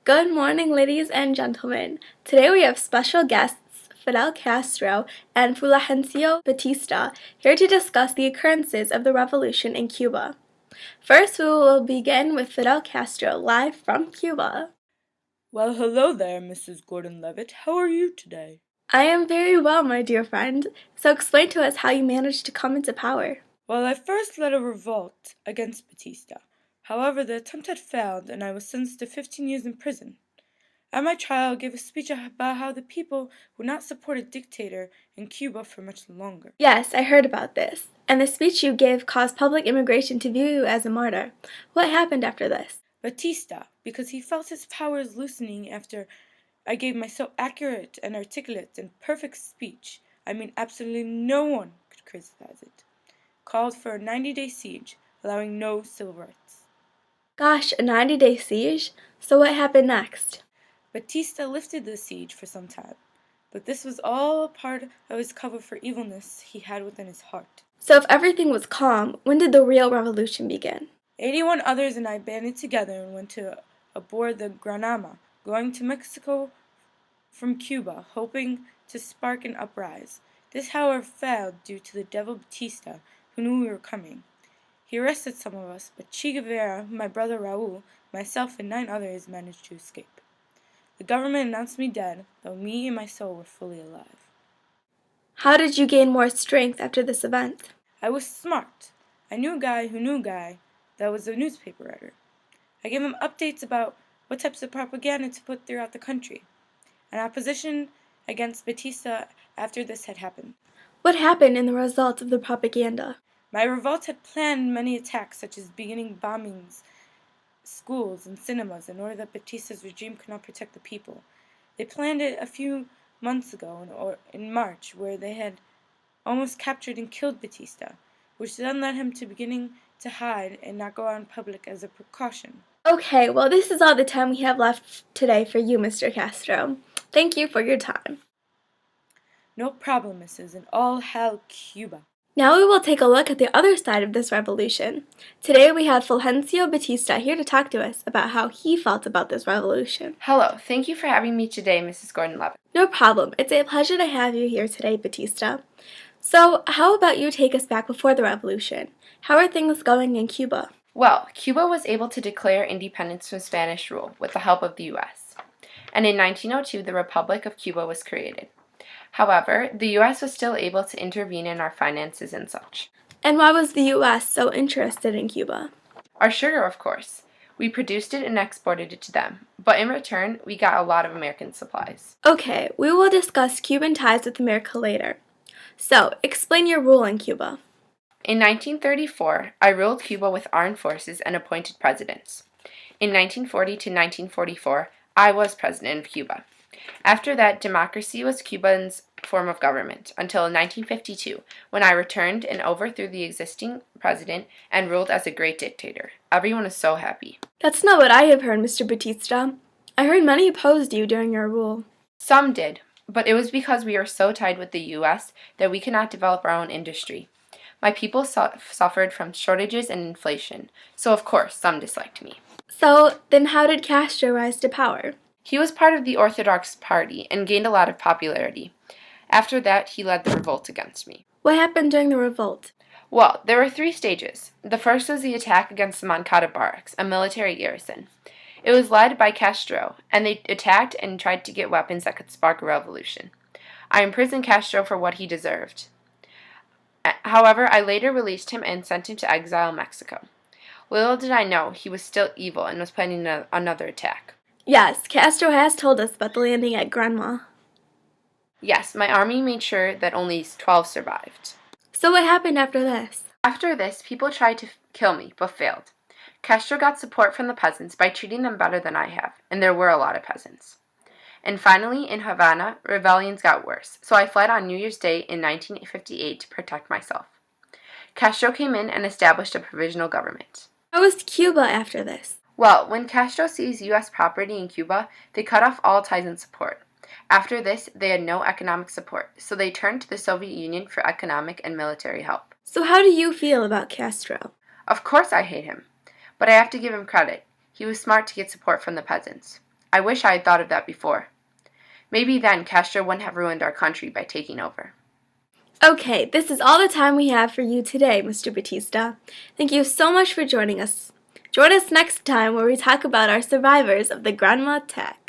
Good morning, ladies and gentlemen. Today we have special guests Fidel Castro and Fulgencio Batista here to discuss the occurrences of the revolution in Cuba. First, we will begin with Fidel Castro, live from Cuba. Well, hello there, Mrs. Gordon-Levitt. How are you today? I am very well, my dear friend. So explain to us how you managed to come into power. Well, I first led a revolt against Batista. However, the attempt had failed, and I was sentenced to 15 years in prison. At my trial, I gave a speech about how the people would not support a dictator in Cuba for much longer. Yes, I heard about this. And the speech you gave caused public immigration to view you as a martyr. What happened after this? Batista, because he felt his powers loosening after I gave my so accurate and articulate and perfect speech, absolutely no one could criticize it, called for a 90-day siege, allowing no civil rights. Gosh, a 90-day siege? So what happened next? Batista lifted the siege for some time, but this was all a part of his cover for evilness he had within his heart. So if everything was calm, when did the real revolution begin? 81 others and I banded together and went aboard the Granama, going to Mexico from Cuba, hoping to spark an uprising. This, however, failed due to the devil Batista, who knew we were coming. He arrested some of us, but Che Guevara, my brother Raul, myself, and 9 others managed to escape. The government announced me dead, though me and my soul were fully alive. How did you gain more strength after this event? I was smart. I knew a guy who knew a guy that was a newspaper writer. I gave him updates about what types of propaganda to put throughout the country. An opposition against Batista after this had happened. What happened in the result of the propaganda? My revolt had planned many attacks, such as beginning bombings, schools and cinemas, in order that Batista's regime could not protect the people. They planned it a few months ago, in March, where they had almost captured and killed Batista, which then led him to beginning to hide and not go out in public as a precaution. Okay, well, this is all the time we have left today for you, Mr. Castro. Thank you for your time. No problem, Mrs. And all hail Cuba. Now we will take a look at the other side of this revolution. Today we have Fulgencio Batista here to talk to us about how he felt about this revolution. Hello, thank you for having me today, Mrs. Gordon-Levitt. No problem. It's a pleasure to have you here today, Batista. So, how about you take us back before the revolution? How are things going in Cuba? Well, Cuba was able to declare independence from Spanish rule with the help of the U.S. And in 1902, the Republic of Cuba was created. However, the U.S. was still able to intervene in our finances and such. And why was the U.S. so interested in Cuba? Our sugar, of course. We produced it and exported it to them, but in return, we got a lot of American supplies. Okay, we will discuss Cuban ties with America later. So, explain your rule in Cuba. In 1934, I ruled Cuba with armed forces and appointed presidents. In 1940 to 1944, I was president of Cuba. After that, democracy was Cuba's form of government, until 1952, when I returned and overthrew the existing president and ruled as a great dictator. Everyone was so happy. That's not what I have heard, Mr. Batista. I heard many opposed you during your rule. Some did, but it was because we were so tied with the U.S. that we could not develop our own industry. My people suffered from shortages and inflation, so of course some disliked me. So, then how did Castro rise to power? He was part of the Orthodox Party and gained a lot of popularity. After that, he led the revolt against me. What happened during the revolt? Well, there were 3 stages. The first was the attack against the Moncada barracks, a military garrison. It was led by Castro, and they attacked and tried to get weapons that could spark a revolution. I imprisoned Castro for what he deserved. However, I later released him and sent him to exile in Mexico. Little did I know he was still evil and was planning another attack. Yes, Castro has told us about the landing at Granma. Yes, my army made sure that only 12 survived. So what happened after this? After this, people tried to kill me, but failed. Castro got support from the peasants by treating them better than I have, and there were a lot of peasants. And finally, in Havana, rebellions got worse, so I fled on New Year's Day in 1958 to protect myself. Castro came in and established a provisional government. How was Cuba after this? Well, when Castro seized U.S. property in Cuba, they cut off all ties and support. After this, they had no economic support, so they turned to the Soviet Union for economic and military help. So how do you feel about Castro? Of course I hate him, but I have to give him credit. He was smart to get support from the peasants. I wish I had thought of that before. Maybe then Castro wouldn't have ruined our country by taking over. Okay, this is all the time we have for you today, Mr. Batista. Thank you so much for joining us. Join us next time where we talk about our survivors of the Granma attack.